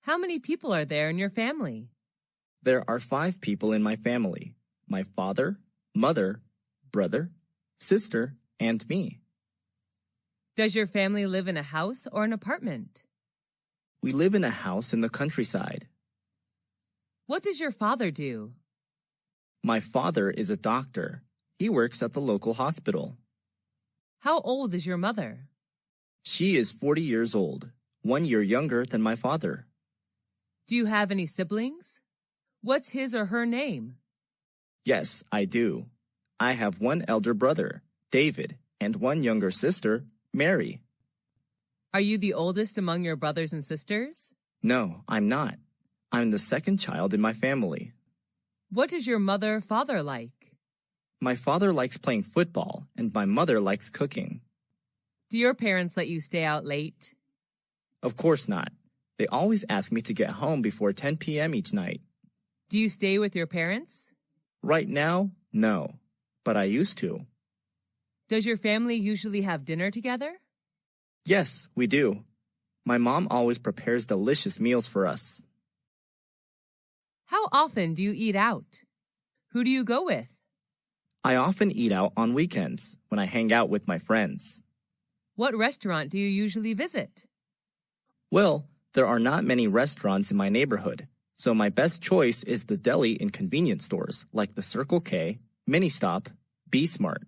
How many people are there in your family? There are 5 people in my family: my father, mother, brother, sister, and me. Does your family live in a house or an apartment? We live in a house in the countryside. What does your father do? My father is a doctor. He works at the local hospital. How old is your mother? She is 40 years old, 1 year younger than my father. Do you have any siblings? What's his or her name? Yes, I do. I have 1 elder brother, David, and 1 younger sister, Mary. Are you the oldest among your brothers and sisters? No, I'm not. I'm the second child in my family. What is your mother-father like? My father likes playing football, and my mother likes cooking. Do your parents let you stay out late? Of course not. They always ask me to get home before 10 p.m. each night. Do you stay with your parents? Right now, no, but I used to. Does your family usually have dinner together? Yes, we do. My mom always prepares delicious meals for us. How often do you eat out? Who do you go with? I often eat out on weekends when I hang out with my friends. What restaurant do you usually visit? Well, there are not many restaurants in my neighborhood, so my best choice is the deli in convenience stores like the Circle K, Ministop, B-Smart.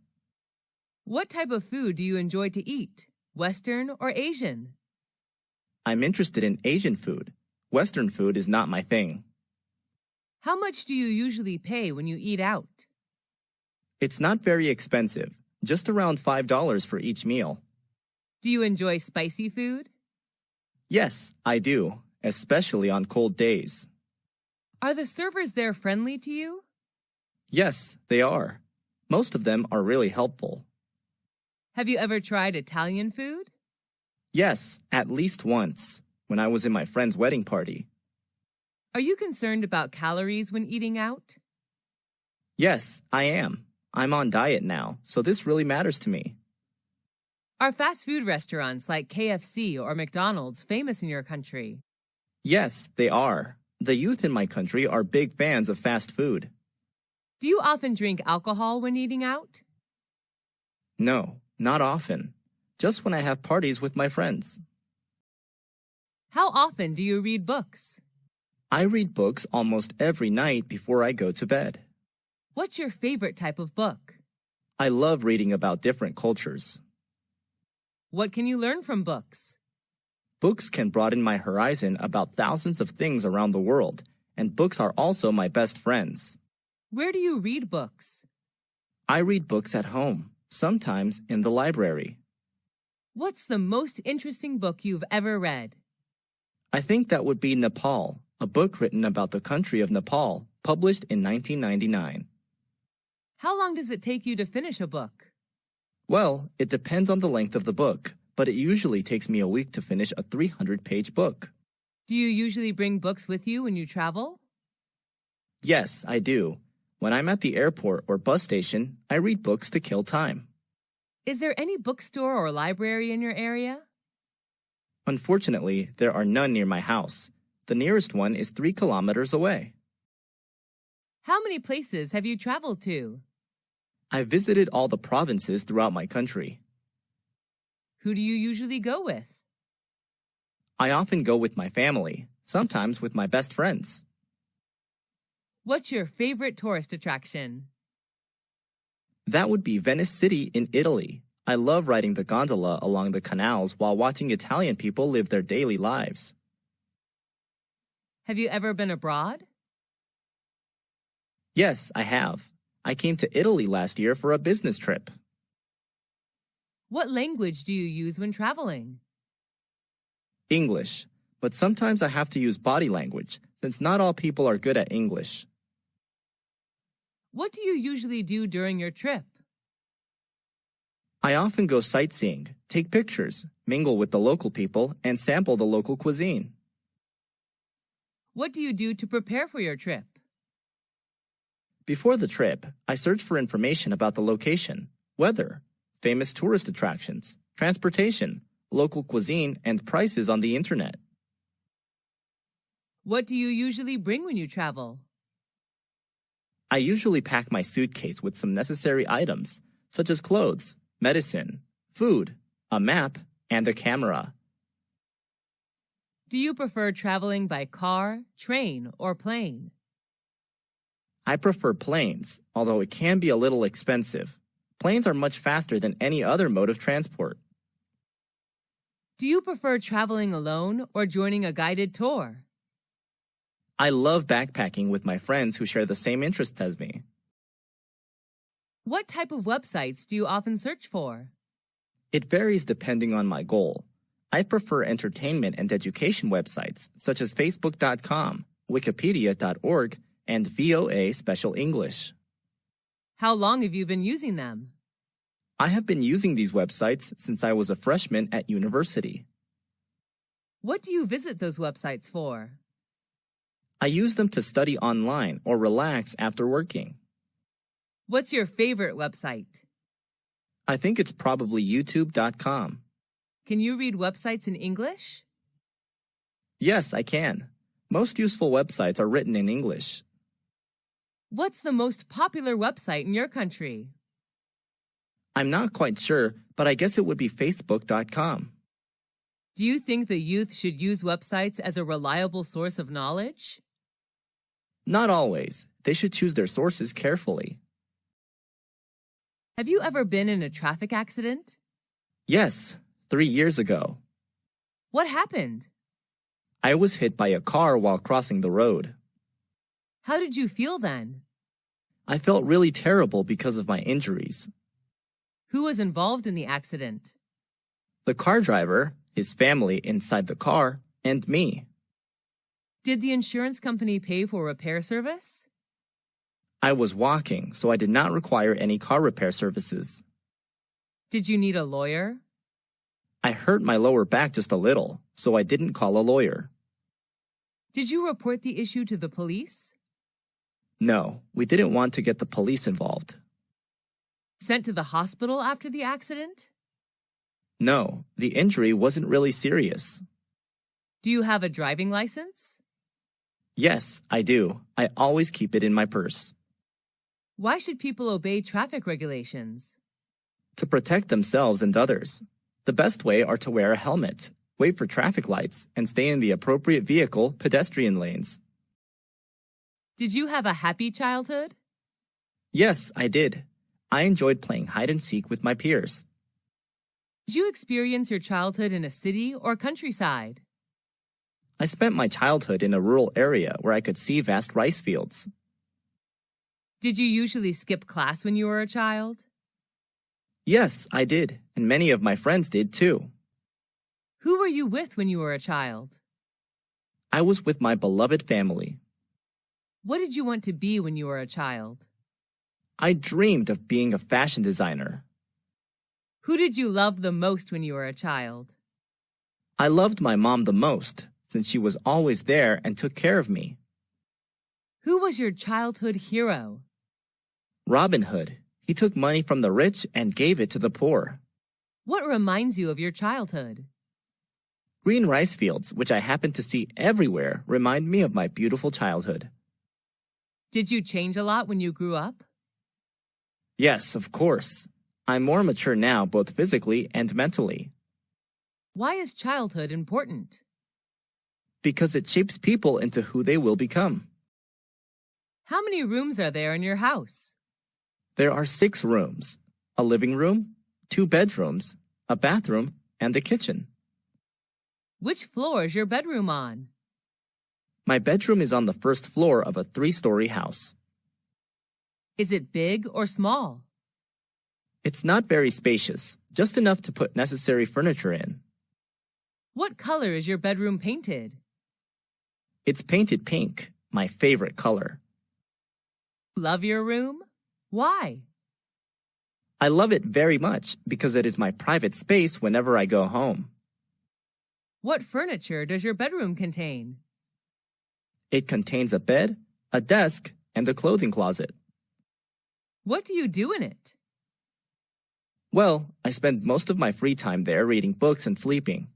What type of food do you enjoy to eat? Western or Asian? I'm interested in Asian food. Western food is not my thing. How much do you usually pay when you eat out? It's not very expensive, just around $5 for each meal. Do you enjoy spicy food? Yes, I do, especially on cold days. Are the servers there friendly to you? Yes, they are. Most of them are really helpful. Have you ever tried Italian food? Yes, at least once, when I was in my friend's wedding party. Are you concerned about calories when eating out? Yes, I am. I'm on diet now, so this really matters to me. Are fast food restaurants like KFC or McDonald's famous in your country? Yes, they are. The youth in my country are big fans of fast food. Do you often drink alcohol when eating out? No, not often. Just when I have parties with my friends. How often do you read books? I read books almost every night before I go to bed. What's your favorite type of book? I love reading about different cultures. What can you learn from books? Books can broaden my horizon about thousands of things around the world, and books are also my best friends. Where do you read books? I read books at home, sometimes in the library. What's the most interesting book you've ever read? I think that would be Nepal, a book written about the country of Nepal, published in 1999. How long does it take you to finish a book? Well, it depends on the length of the book, but it usually takes me a week to finish a 300-page book. Do you usually bring books with you when you travel? Yes, I do. When I'm at the airport or bus station, I read books to kill time. Is there any bookstore or library in your area? Unfortunately, there are none near my house. The nearest one is 3 kilometers away. How many places have you traveled to? I visited all the provinces throughout my country. Who do you usually go with? I often go with my family, sometimes with my best friends. What's your favorite tourist attraction? That would be Venice City in Italy. I love riding the gondola along the canals while watching Italian people live their daily lives. Have you ever been abroad? Yes, I have. I came to Italy last year for a business trip. What language do you use when traveling? English, but sometimes I have to use body language since not all people are good at English. What do you usually do during your trip? I often go sightseeing, take pictures, mingle with the local people, and sample the local cuisine. What do you do to prepare for your trip? Before the trip, I search for information about the location, weather, famous tourist attractions, transportation, local cuisine, and prices on the internet. What do you usually bring when you travel? I usually pack my suitcase with some necessary items, such as clothes, medicine, food, a map, and a camera. Do you prefer traveling by car, train, or plane? I prefer planes, although it can be a little expensive. Planes are much faster than any other mode of transport. Do you prefer traveling alone or joining a guided tour? I love backpacking with my friends who share the same interests as me. What type of websites do you often search for? It varies depending on my goal. I prefer entertainment and education websites such as Facebook.com, Wikipedia.org, and VOA Special English. How long have you been using them? I have been using these websites since I was a freshman at university. What do you visit those websites for? I use them to study online or relax after working. What's your favorite website? I think it's probably YouTube.com. Can you read websites in English? Yes, I can. Most useful websites are written in English. What's the most popular website in your country? I'm not quite sure, but I guess it would be Facebook.com. Do you think the youth should use websites as a reliable source of knowledge? Not always. They should choose their sources carefully. Have you ever been in a traffic accident? Yes, 3 years ago. What happened? I was hit by a car while crossing the road. How did you feel then? I felt really terrible because of my injuries. Who was involved in the accident? The car driver, his family inside the car, and me. Did the insurance company pay for repair service? I was walking, so I did not require any car repair services. Did you need a lawyer? I hurt my lower back just a little, so I didn't call a lawyer. Did you report the issue to the police? No, we didn't want to get the police involved. Sent to the hospital after the accident? No, the injury wasn't really serious. Do you have a driving license? Yes, I do. I always keep it in my purse. Why should people obey traffic regulations? To protect themselves and others. The best way are to wear a helmet, wait for traffic lights, and stay in the appropriate vehicle pedestrian lanes. Did you have a happy childhood? Yes, I did. I enjoyed playing hide and seek with my peers. Did you experience your childhood in a city or countryside? I spent my childhood in a rural area where I could see vast rice fields. Did you usually skip class when you were a child? Yes, I did, and many of my friends did too. Who were you with when you were a child? I was with my beloved family. What did you want to be when you were a child? I dreamed of being a fashion designer. Who did you love the most when you were a child? I loved my mom the most, since she was always there and took care of me. Who was your childhood hero? Robin Hood. He took money from the rich and gave it to the poor. What reminds you of your childhood? Green rice fields, which I happen to see everywhere, remind me of my beautiful childhood. Did you change a lot when you grew up? Yes, of course. I'm more mature now, both physically and mentally. Why is childhood important? Because it shapes people into who they will become. How many rooms are there in your house? There are 6 rooms, a living room, 2 bedrooms, a bathroom, and a kitchen. Which floor is your bedroom on? My bedroom is on the first floor of a 3-story house. Is it big or small? It's not very spacious, just enough to put necessary furniture in. What color is your bedroom painted? It's painted pink, my favorite color. Love your room? Why? I love it very much because it is my private space whenever I go home. What furniture does your bedroom contain? It contains a bed, a desk, and a clothing closet. What do you do in it? Well, I spend most of my free time there reading books and sleeping.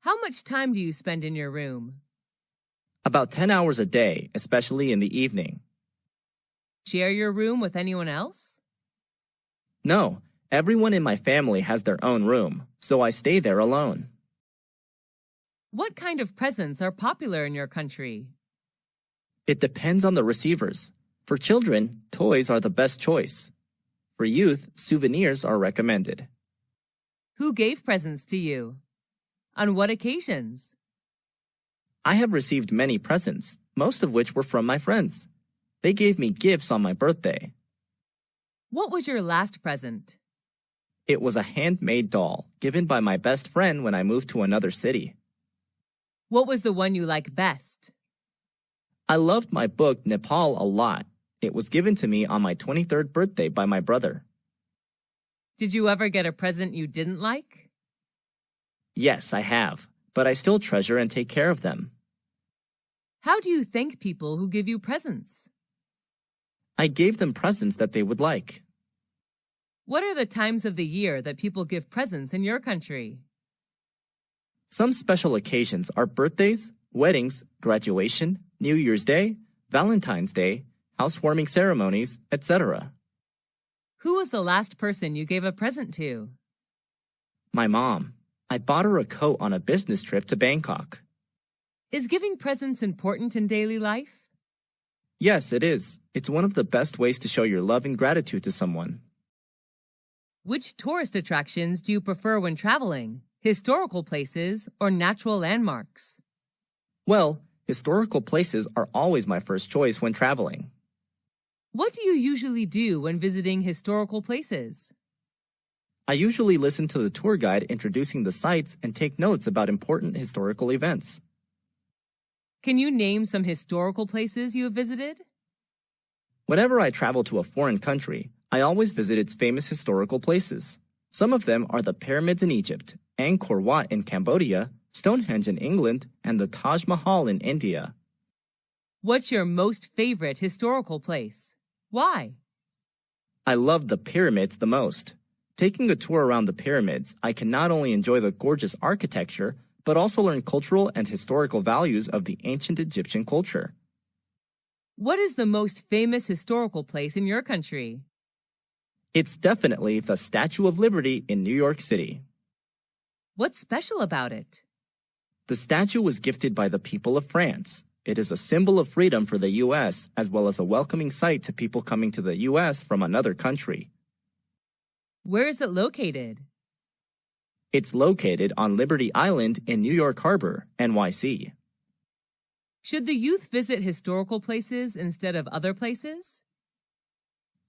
How much time do you spend in your room? About 10 hours a day, especially in the evening. Share your room with anyone else? No, everyone in my family has their own room, so I stay there alone. What kind of presents are popular in your country? It depends on the receivers. For children, toys are the best choice. For youth, souvenirs are recommended. Who gave presents to you? On what occasions? I have received many presents, most of which were from my friends. They gave me gifts on my birthday. What was your last present? It was a handmade doll given by my best friend when I moved to another city. What was the one you like best? I loved my book Nepal a lot. It was given to me on my 23rd birthday by my brother. Did you ever get a present you didn't like? Yes, I have, but I still treasure and take care of them. How do you thank people who give you presents? I gave them presents that they would like. What are the times of the year that people give presents in your country? Some special occasions are birthdays, weddings, graduation, New Year's Day, Valentine's Day, housewarming ceremonies, etc. Who was the last person you gave a present to? My mom. I bought her a coat on a business trip to Bangkok. Is giving presents important in daily life? Yes, it is. It's one of the best ways to show your love and gratitude to someone. Which tourist attractions do you prefer when traveling? Historical places or natural landmarks? Well, historical places are always my first choice when traveling. What do you usually do when visiting historical places? I usually listen to the tour guide introducing the sites and take notes about important historical events. Can you name some historical places you have visited? Whenever I travel to a foreign country, I always visit its famous historical places. Some of them are the pyramids in Egypt, Angkor Wat in Cambodia, Stonehenge in England, and the Taj Mahal in India. What's your most favorite historical place? Why? I love the pyramids the most. Taking a tour around the pyramids, I can not only enjoy the gorgeous architecture, but also learn cultural and historical values of the ancient Egyptian culture. What is the most famous historical place in your country? It's definitely the Statue of Liberty in New York City. What's special about it? The statue was gifted by the people of France. It is a symbol of freedom for the U.S., as well as a welcoming sight to people coming to the U.S. from another country. Where is it located? It's located on Liberty Island in New York Harbor, NYC. Should the youth visit historical places instead of other places?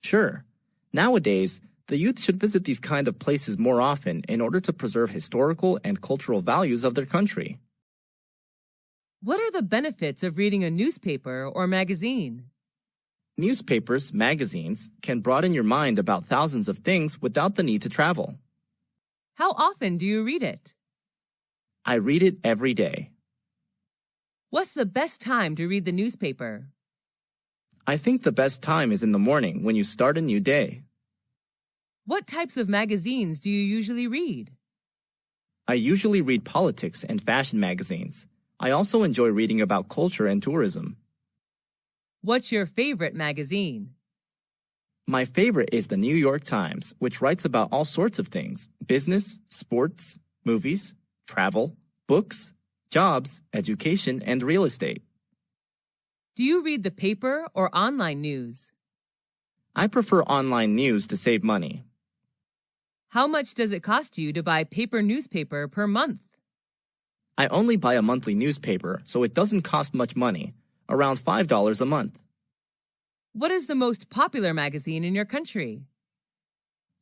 Sure. Nowadays, the youth should visit these kind of places more often in order to preserve historical and cultural values of their country. What are the benefits of reading a newspaper or magazine? Newspapers, magazines, can broaden your mind about thousands of things without the need to travel. How often do you read it? I read it every day. What's the best time to read the newspaper? I think the best time is in the morning when you start a new day. What types of magazines do you usually read? I usually read politics and fashion magazines. I also enjoy reading about culture and tourism. What's your favorite magazine? My favorite is the New York Times, which writes about all sorts of things: business, sports, movies, travel, books, jobs, education, and real estate. Do you read the paper or online news? I prefer online news to save money. How much does it cost you to buy paper newspaper per month? I only buy a monthly newspaper, so it doesn't cost much money, around $5 a month. What is the most popular magazine in your country?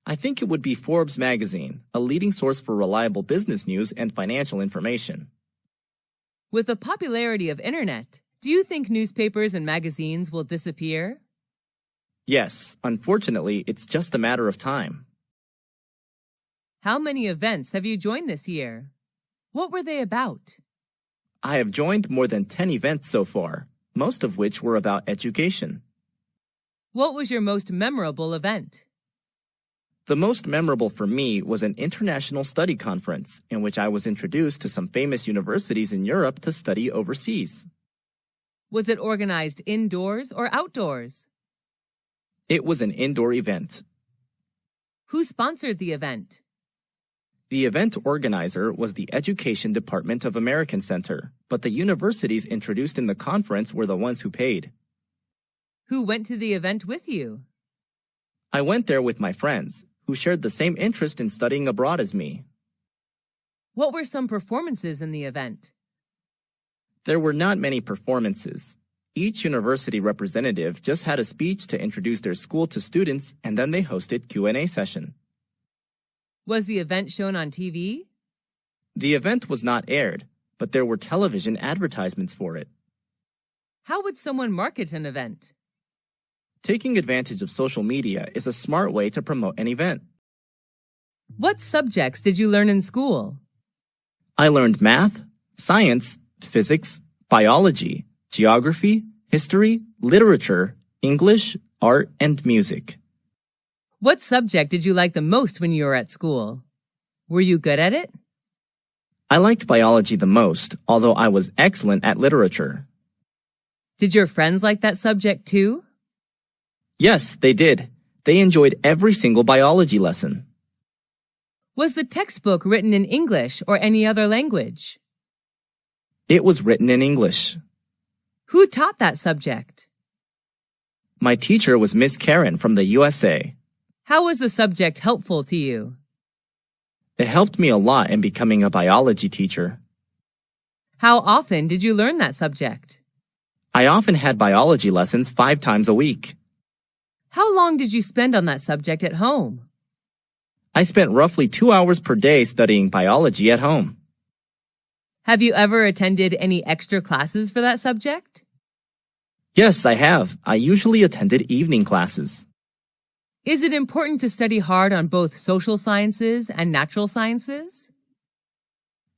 I think it would be Forbes magazine, a leading source for reliable business news and financial information. With the popularity of internet, do you think newspapers and magazines will disappear? Yes, unfortunately, it's just a matter of time. How many events have you joined this year? What were they about? I have joined more than 10 events so far, most of which were about education. What was your most memorable event? The most memorable for me was an international study conference in which I was introduced to some famous universities in Europe to study overseas. Was it organized indoors or outdoors? It was an indoor event. Who sponsored the event? The event organizer was the Education Department of American Center, but the universities introduced in the conference were the ones who paid. Who went to the event with you? I went there with my friends, who shared the same interest in studying abroad as me. What were some performances in the event? There were not many performances. Each university representative just had a speech to introduce their school to students, and then they hosted Q&A session. Was the event shown on TV? The event was not aired, but there were television advertisements for it. How would someone market an event? Taking advantage of social media is a smart way to promote an event. What subjects did you learn in school? I learned math, science, physics, biology, geography, history, literature, English, art, and music. What subject did you like the most when you were at school? Were you good at it? I liked biology the most, although I was excellent at literature. Did your friends like that subject too? Yes, they did. They enjoyed every single biology lesson. Was the textbook written in English or any other language? It was written in English. Who taught that subject? My teacher was Miss Karen from the USA. How was the subject helpful to you? It helped me a lot in becoming a biology teacher. How often did you learn that subject? I often had biology lessons 5 times a week. How long did you spend on that subject at home? I spent roughly 2 hours per day studying biology at home. Have you ever attended any extra classes for that subject? Yes, I have. I usually attended evening classes. Is it important to study hard on both social sciences and natural sciences?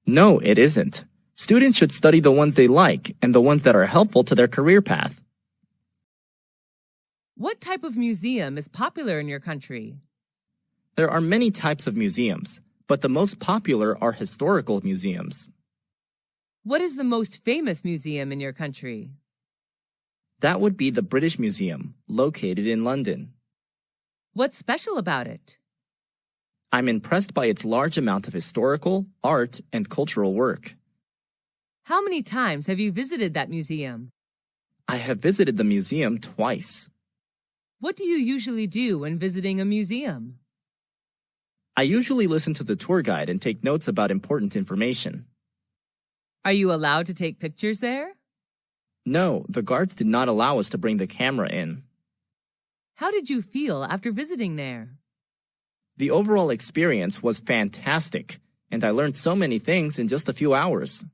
No, it isn't. Students should study the ones they like and the ones that are helpful to their career path. What type of museum is popular in your country? There are many types of museums, but the most popular are historical museums. What is the most famous museum in your country? That would be the British Museum, located in London. What's special about it? I'm impressed by its large amount of historical, art, and cultural work. How many times have you visited that museum? I have visited the museum twice. What do you usually do when visiting a museum? I usually listen to the tour guide and take notes about important information. Are you allowed to take pictures there? No, the guards did not allow us to bring the camera in. How did you feel after visiting there? The overall experience was fantastic, and I learned so many things in just a few hours.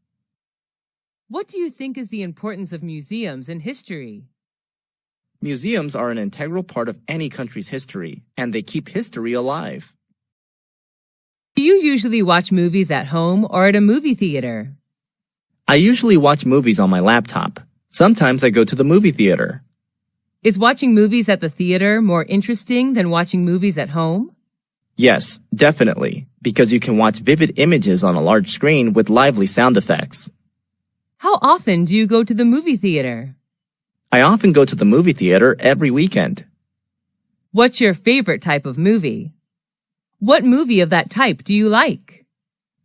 What do you think is the importance of museums in history? Museums are an integral part of any country's history, and they keep history alive. Do you usually watch movies at home or at a movie theater? I usually watch movies on my laptop. Sometimes I go to the movie theater. Is watching movies at the theater more interesting than watching movies at home? Yes, definitely, because you can watch vivid images on a large screen with lively sound effects. How often do you go to the movie theater? I often go to the movie theater every weekend. What's your favorite type of movie? What movie of that type do you like?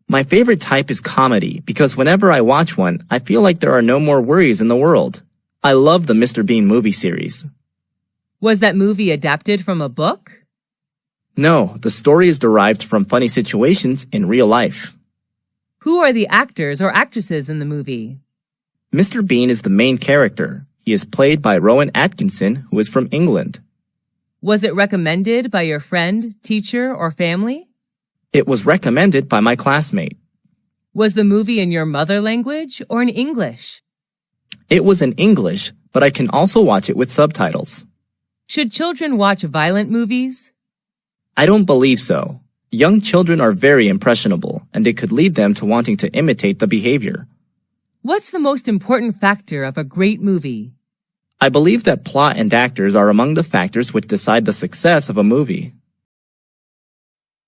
My favorite type is comedy because whenever I watch one, I feel like there are no more worries in the world. I love the Mr. Bean movie series. Was that movie adapted from a book? No, the story is derived from funny situations in real life. Who are the actors or actresses in the movie? Mr. Bean is the main character. He is played by Rowan Atkinson, who is from England. Was it recommended by your friend, teacher, or family? It was recommended by my classmate. Was the movie in your mother language or in English? It was in English, but I can also watch it with subtitles. Should children watch violent movies? I don't believe so. Young children are very impressionable, and it could lead them to wanting to imitate the behavior. What's the most important factor of a great movie? I believe that plot and actors are among the factors which decide the success of a movie.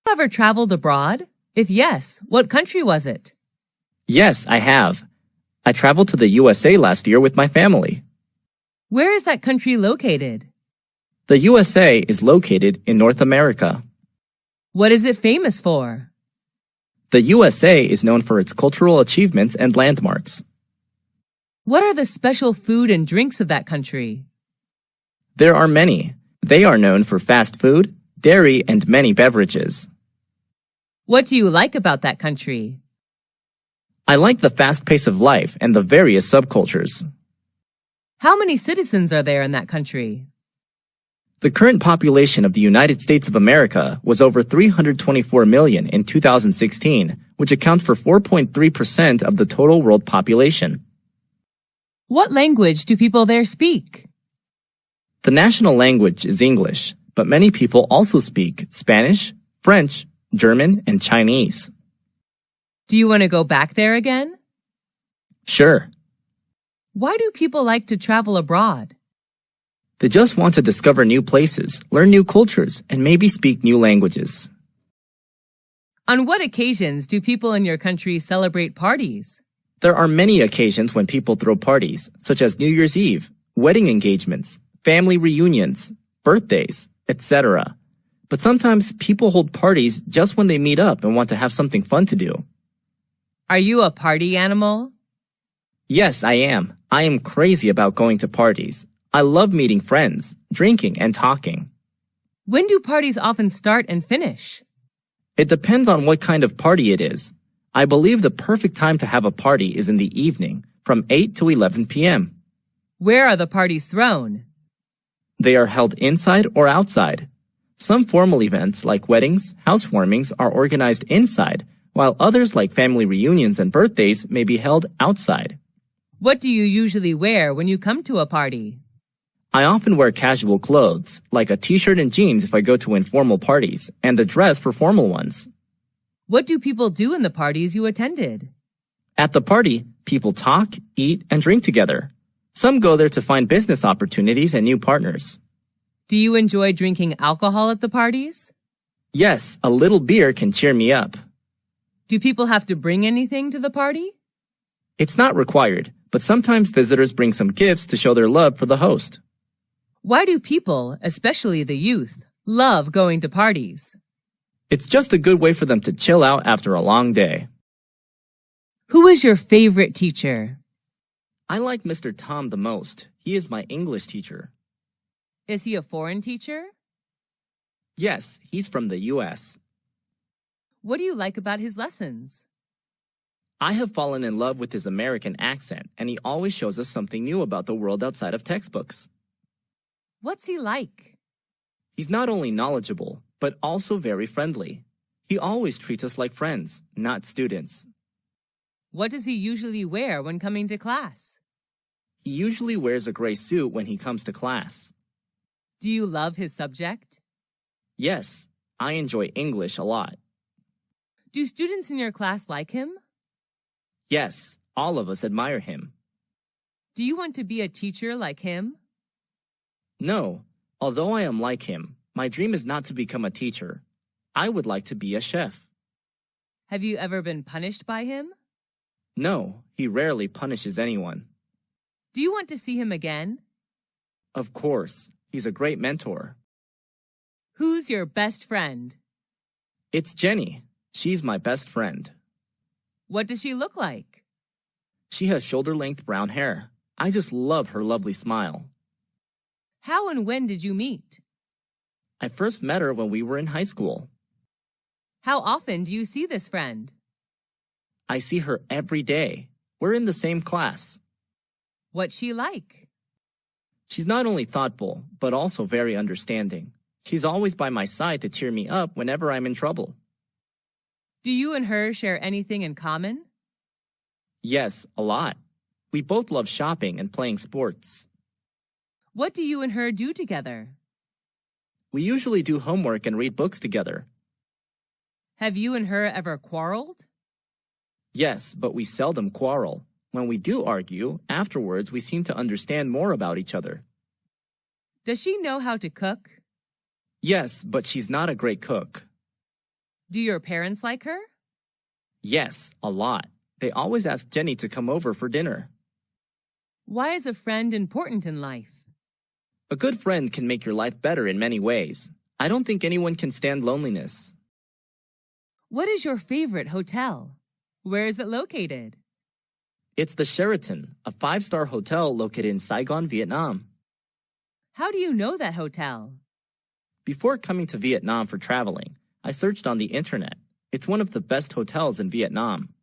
Have you ever traveled abroad? If yes, what country was it? Yes, I have. I traveled to the USA last year with my family. Where is that country located? The USA is located in North America. What is it famous for? The USA is known for its cultural achievements and landmarks. What are the special food and drinks of that country? There are many. They are known for fast food, dairy, and many beverages. What do you like about that country? I like the fast pace of life and the various subcultures. How many citizens are there in that country? The current population of the United States of America was over 324 million in 2016, which accounts for 4.3% of the total world population. What language do people there speak? The national language is English, but many people also speak Spanish, French, German, and Chinese. Do you want to go back there again? Sure. Why do people like to travel abroad? They just want to discover new places, learn new cultures, and maybe speak new languages. On what occasions do people in your country celebrate parties? There are many occasions when people throw parties, such as New Year's Eve, wedding engagements, family reunions, birthdays, etc. But sometimes people hold parties just when they meet up and want to have something fun to do. Are you a party animal? Yes, I am. I am crazy about going to parties. I love meeting friends, drinking, and talking. When do parties often start and finish? It depends on what kind of party it is. I believe the perfect time to have a party is in the evening, from 8 to 11 p.m. Where are the parties thrown? They are held inside or outside. Some formal events like weddings, housewarmings are organized inside, while others like family reunions and birthdays may be held outside. What do you usually wear when you come to a party? I often wear casual clothes, like a t-shirt and jeans if I go to informal parties, and a dress for formal ones. What do people do in the parties you attended? At the party, people talk, eat, and drink together. Some go there to find business opportunities and new partners. Do you enjoy drinking alcohol at the parties? Yes, a little beer can cheer me up. Do people have to bring anything to the party? It's not required, but sometimes visitors bring some gifts to show their love for the host. Why do people, especially the youth, love going to parties? It's just a good way for them to chill out after a long day. Who is your favorite teacher? I like Mr. Tom the most. He is my English teacher. Is he a foreign teacher? Yes, he's from the U.S. What do you like about his lessons? I have fallen in love with his American accent, and he always shows us something new about the world outside of textbooks. What's he like? He's not only knowledgeable, but also very friendly. He always treats us like friends, not students. What does he usually wear when coming to class? He usually wears a gray suit when he comes to class. Do you love his subject? Yes, I enjoy English a lot. Do students in your class like him? Yes, all of us admire him. Do you want to be a teacher like him? No, although I am like him, my dream is not to become a teacher. I would like to be a chef. Have you ever been punished by him? No, he rarely punishes anyone. Do you want to see him again? Of course, he's a great mentor. Who's your best friend? It's Jenny. She's my best friend. What does she look like? She has shoulder-length brown hair. I just love her lovely smile. How and when did you meet? I first met her when we were in high school. How often do you see this friend? I see her every day. We're in the same class. What's she like? She's not only thoughtful, but also very understanding. She's always by my side to cheer me up whenever I'm in trouble. Do you and her share anything in common? Yes, a lot. We both love shopping and playing sports. What do you and her do together? We usually do homework and read books together. Have you and her ever quarreled? Yes, but we seldom quarrel. When we do argue, afterwards we seem to understand more about each other. Does she know how to cook? Yes, but she's not a great cook. Do your parents like her? Yes, a lot. They always ask Jenny to come over for dinner. Why is a friend important in life? A good friend can make your life better in many ways. I don't think anyone can stand loneliness. What is your favorite hotel? Where is it located? It's the Sheraton, a 5-star hotel located in Saigon, Vietnam. How do you know that hotel? Before coming to Vietnam for traveling, I searched on the internet. It's one of the best hotels in Vietnam.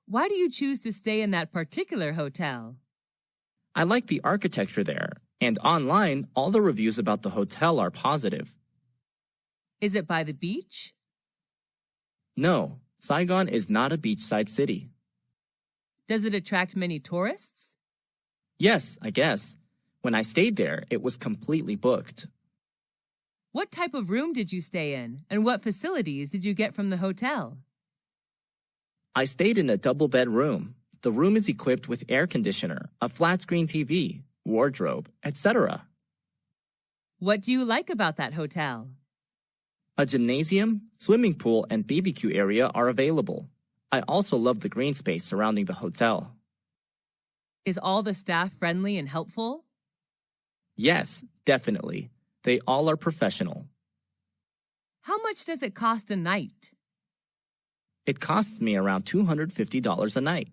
Why do you choose to stay in that particular hotel? I like the architecture there, and online, all the reviews about the hotel are positive. Is it by the beach? No, Saigon is not a beachside city. Does it attract many tourists? Yes, I guess. When I stayed there, it was completely booked. What type of room did you stay in, and what facilities did you get from the hotel? I stayed in a double-bed room. The room is equipped with air conditioner, a flat-screen TV, wardrobe, etc. What do you like about that hotel? A gymnasium, swimming pool, and BBQ area are available. I also love the green space surrounding the hotel. Is all the staff friendly and helpful? Yes, definitely. They all are professional. How much does it cost a night? It costs me around $250 a night.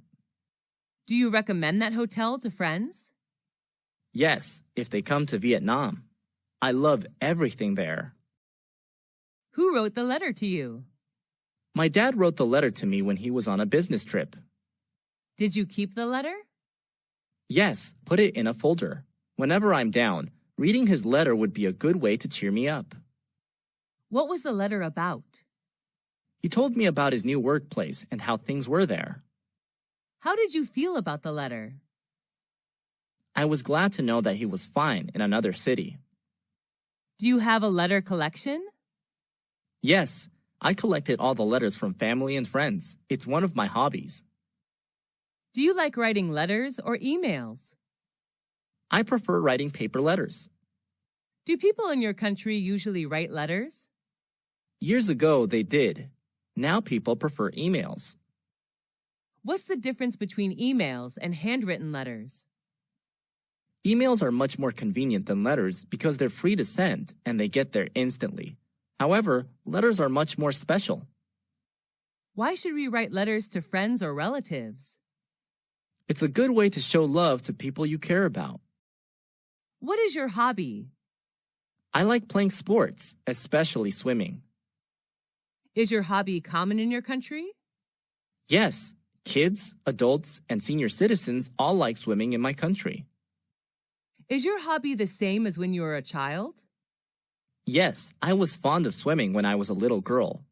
Do you recommend that hotel to friends? Yes, if they come to Vietnam. I love everything there. Who wrote the letter to you? My dad wrote the letter to me when he was on a business trip. Did you keep the letter? Yes, put it in a folder. Whenever I'm down, reading his letter would be a good way to cheer me up. What was the letter about? He told me about his new workplace and how things were there. How did you feel about the letter? I was glad to know that he was fine in another city. Do you have a letter collection? Yes, I collected all the letters from family and friends. It's one of my hobbies. Do you like writing letters or emails? I prefer writing paper letters. Do people in your country usually write letters? Years ago, they did. Now people prefer emails. What's the difference between emails and handwritten letters? Emails are much more convenient than letters because they're free to send and they get there instantly. However, letters are much more special. Why should we write letters to friends or relatives? It's a good way to show love to people you care about. What is your hobby? I like playing sports, especially swimming. Is your hobby common in your country? Yes, kids, adults, and senior citizens all like swimming in my country. Is your hobby the same as when you were a child? Yes, I was fond of swimming when I was a little girl.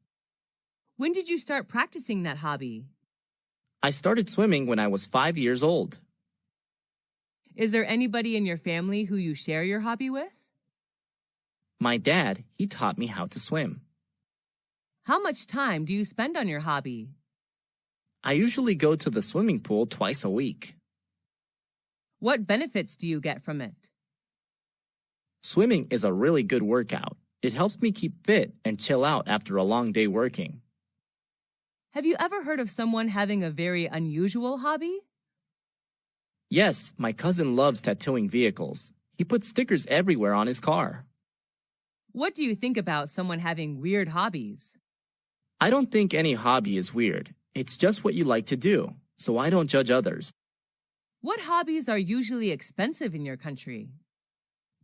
When did you start practicing that hobby? I started swimming when I was 5 years old. Is there anybody in your family who you share your hobby with? My dad, he taught me how to swim. How much time do you spend on your hobby? I usually go to the swimming pool twice a week. What benefits do you get from it? Swimming is a really good workout. It helps me keep fit and chill out after a long day working. Have you ever heard of someone having a very unusual hobby? Yes, my cousin loves tattooing vehicles. He puts stickers everywhere on his car. What do you think about someone having weird hobbies? I don't think any hobby is weird. It's just what you like to do, so I don't judge others. What hobbies are usually expensive in your country?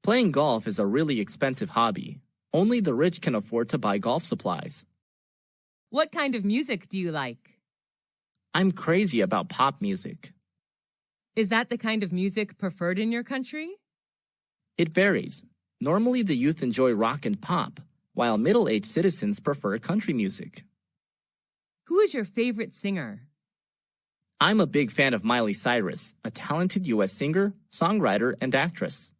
Playing golf is a really expensive hobby. Only the rich can afford to buy golf supplies. What kind of music do you like? I'm crazy about pop music. Is that the kind of music preferred in your country? It varies. Normally the youth enjoy rock and pop, while middle-aged citizens prefer country music. Who is your favorite singer? I'm a big fan of Miley Cyrus, a talented U.S. singer, songwriter, and actress.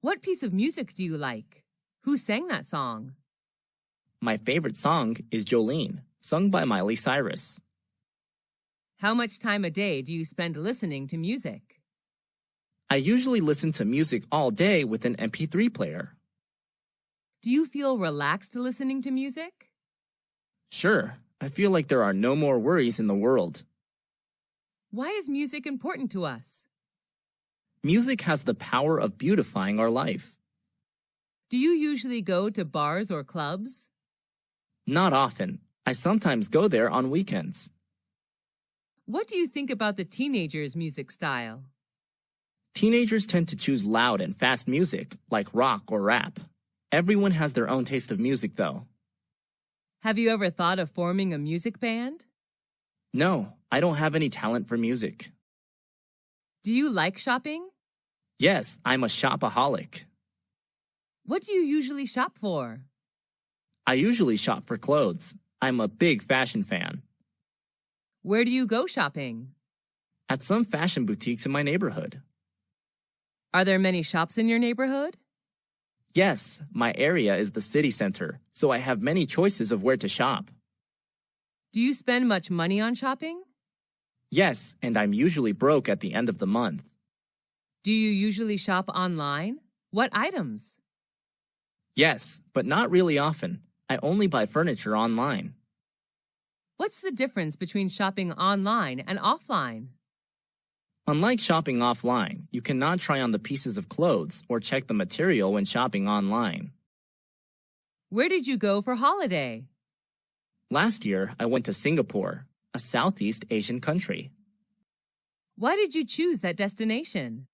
What piece of music do you like? Who sang that song? My favorite song is Jolene, sung by Miley Cyrus. How much time a day do you spend listening to music? I usually listen to music all day with an MP3 player. Do you feel relaxed listening to music? Sure, I feel like there are no more worries in the world. Why is music important to us? Music has the power of beautifying our life. Do you usually go to bars or clubs? Not often. I sometimes go there on weekends. What do you think about the teenagers' music style? Teenagers tend to choose loud and fast music, like rock or rap. Everyone has their own taste of music, though. Have you ever thought of forming a music band? No, I don't have any talent for music. Do you like shopping? Yes, I'm a shopaholic. What do you usually shop for? I usually shop for clothes. I'm a big fashion fan. Where do you go shopping? At some fashion boutiques in my neighborhood. Are there many shops in your neighborhood? Yes, my area is the city center, so I have many choices of where to shop. Do you spend much money on shopping? Yes, and I'm usually broke at the end of the month. Do you usually shop online? What items? Yes, but not really often. I only buy furniture online. What's the difference between shopping online and offline? Unlike shopping offline, you cannot try on the pieces of clothes or check the material when shopping online. Where did you go for holiday? Last year, I went to Singapore, a Southeast Asian country. Why did you choose that destination?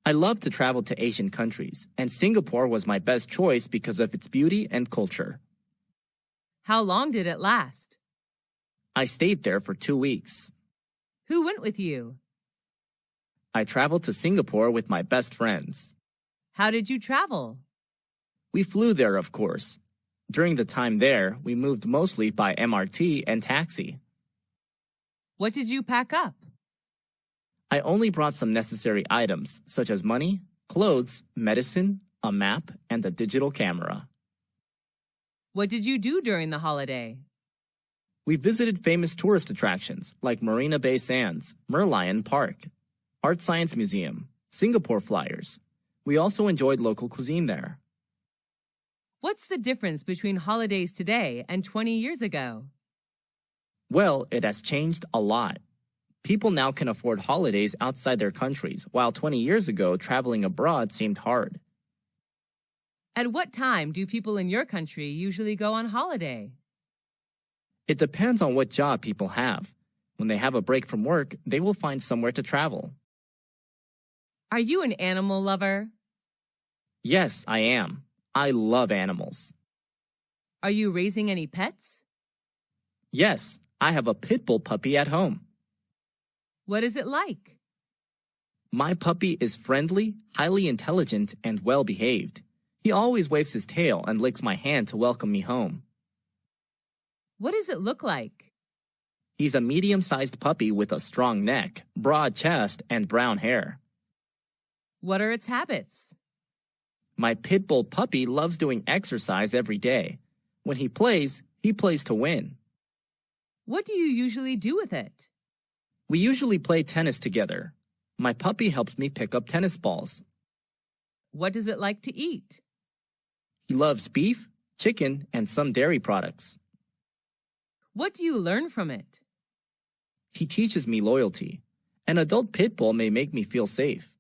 I love to travel to Asian countries, and Singapore was my best choice because of its beauty and culture. How long did it last? I stayed there for 2 weeks. Who went with you? I traveled to Singapore with my best friends. How did you travel? We flew there, of course. During the time there, we moved mostly by MRT and taxi. What did you pack up? I only brought some necessary items, such as money, clothes, medicine, a map, and a digital camera. What did you do during the holiday? We visited famous tourist attractions like Marina Bay Sands, Merlion Park, Art Science Museum, Singapore Flyers. We also enjoyed local cuisine there. What's the difference between holidays today and 20 years ago? Well, it has changed a lot. People now can afford holidays outside their countries, while 20 years ago, traveling abroad seemed hard. At what time do people in your country usually go on holiday? It depends on what job people have. When they have a break from work, they will find somewhere to travel. Are you an animal lover? Yes, I am. I love animals. Are you raising any pets? Yes, I have a pit bull puppy at home. What is it like? My puppy is friendly, highly intelligent, and well-behaved. He always waves his tail and licks my hand to welcome me home. What does it look like? He's a medium-sized puppy with a strong neck, broad chest, and brown hair. What are its habits? My pit bull puppy loves doing exercise every day. When he plays to win. What do you usually do with it? We usually play tennis together. My puppy helps me pick up tennis balls. What does it like to eat? He loves beef, chicken, and some dairy products. What do you learn from it? He teaches me loyalty. An adult pit bull may make me feel safe.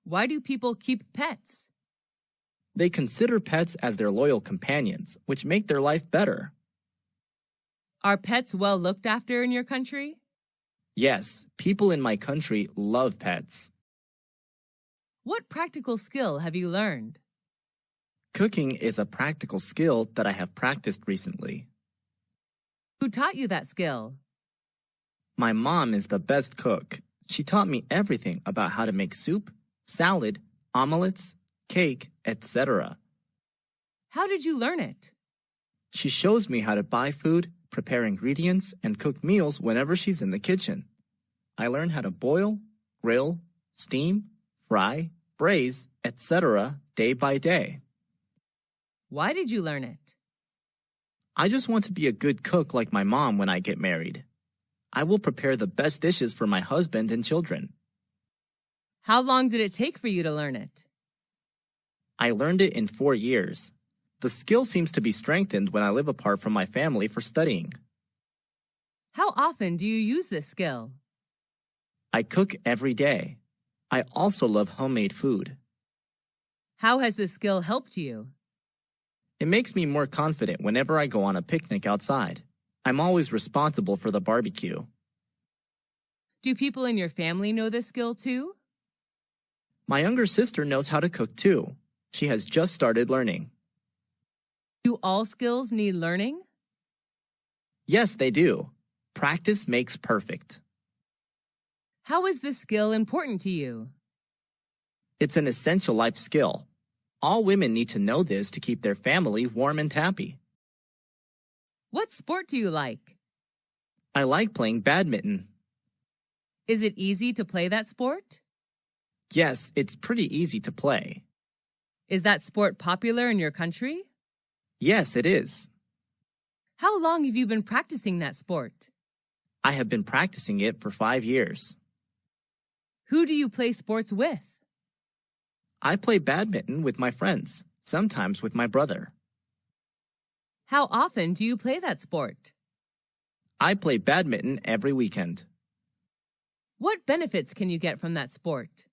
Why do people keep pets? They consider pets as their loyal companions, which make their life better. Are pets well looked after in your country? Yes, people in my country love pets. What practical skill have you learned? Cooking is a practical skill that I have practiced recently. Who taught you that skill? My mom is the best cook. She taught me everything about how to make soup, salad, omelets, cake, etc. How did you learn it? She shows me how to buy food, prepare ingredients, and cook meals whenever she's in the kitchen. I learn how to boil, grill, steam, fry, braise, etc. day by day. Why did you learn it? I just want to be a good cook like my mom when I get married. I will prepare the best dishes for my husband and children. How long did it take for you to learn it? I learned it in 4 years. The skill seems to be strengthened when I live apart from my family for studying. How often do you use this skill? I cook every day. I also love homemade food. How has this skill helped you? It makes me more confident whenever I go on a picnic outside. I'm always responsible for the barbecue. Do people in your family know this skill too? My younger sister knows how to cook too. She has just started learning. Do all skills need learning? Yes, they do. Practice makes perfect. How is this skill important to you? It's an essential life skill. All women need to know this to keep their family warm and happy. What sport do you like? I like playing badminton. Is it easy to play that sport? Yes, it's pretty easy to play. Is that sport popular in your country? Yes, it is. How long have you been practicing that sport? I have been practicing it for 5 years. Who do you play sports with? I play badminton with my friends, sometimes with my brother. How often do you play that sport? I play badminton every weekend. What benefits can you get from that sport?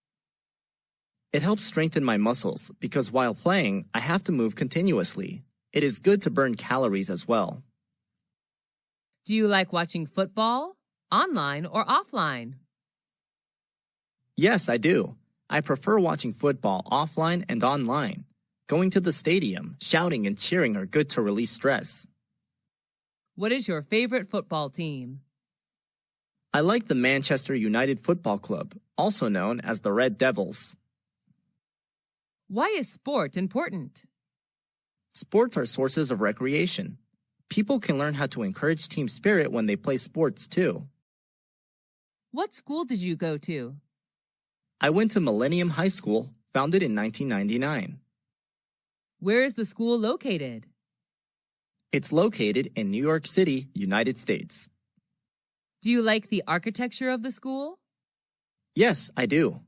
It helps strengthen my muscles because while playing, I have to move continuously. It is good to burn calories as well. Do you like watching football, online or offline? Yes, I do. I prefer watching football offline and online. Going to the stadium, shouting and cheering are good to release stress. What is your favorite football team? I like the Manchester United Football Club, also known as the Red Devils. Why is sport important? Sports are sources of recreation. People can learn how to encourage team spirit when they play sports too. What school did you go to? I went to Millennium High School, founded in 1999. Where is the school located? It's located in New York City, United States. Do you like the architecture of the school? Yes, I do.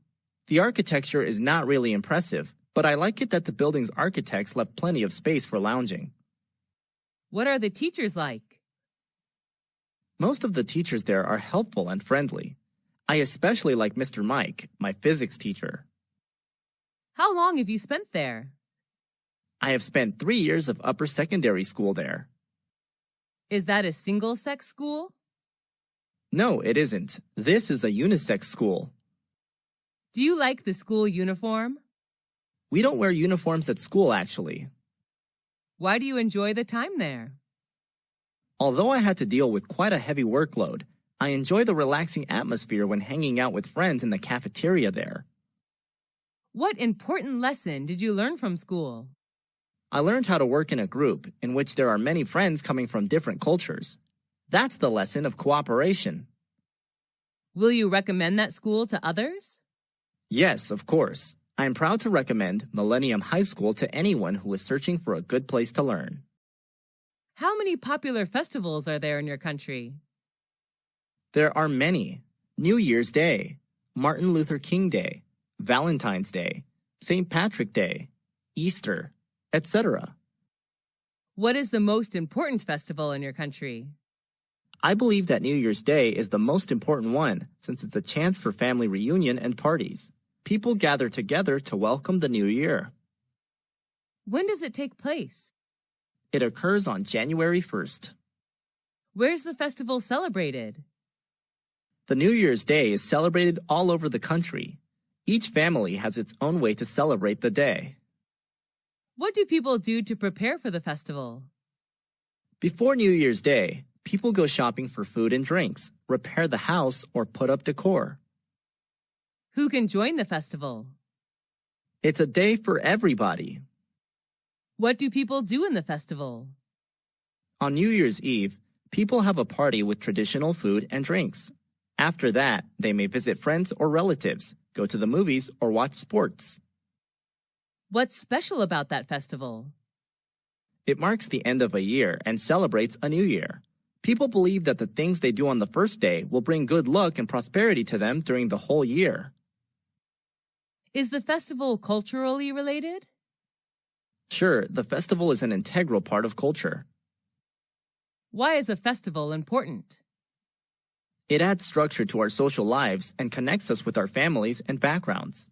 The architecture is not really impressive, but I like it that the building's architects left plenty of space for lounging. What are the teachers like? Most of the teachers there are helpful and friendly. I especially like Mr. Mike, my physics teacher. How long have you spent there? I have spent 3 years of upper secondary school there. Is that a single-sex school? No, it isn't. This is a unisex school. Do you like the school uniform? We don't wear uniforms at school, actually. Why do you enjoy the time there? Although I had to deal with quite a heavy workload, I enjoy the relaxing atmosphere when hanging out with friends in the cafeteria there. What important lesson did you learn from school? I learned how to work in a group in which there are many friends coming from different cultures. That's the lesson of cooperation. Will you recommend that school to others? Yes, of course. I am proud to recommend Millennium High School to anyone who is searching for a good place to learn. How many popular festivals are there in your country? There are many. New Year's Day, Martin Luther King Day, Valentine's Day, St. Patrick Day, Easter, etc. What is the most important festival in your country? I believe that New Year's Day is the most important one since it's a chance for family reunion and parties. People gather together to welcome the new year. When does it take place? It occurs on January 1st. Where's the festival celebrated? The New Year's Day is celebrated all over the country. Each family has its own way to celebrate the day. What do people do to prepare for the festival? Before New Year's Day, people go shopping for food and drinks, repair the house, or put up decor. Who can join the festival? It's a day for everybody. What do people do in the festival? On New Year's Eve, people have a party with traditional food and drinks. After that, they may visit friends or relatives, go to the movies, or watch sports. What's special about that festival? It marks the end of a year and celebrates a new year. People believe that the things they do on the first day will bring good luck and prosperity to them during the whole year. Is the festival culturally related? Sure, the festival is an integral part of culture. Why is a festival important? It adds structure to our social lives and connects us with our families and backgrounds.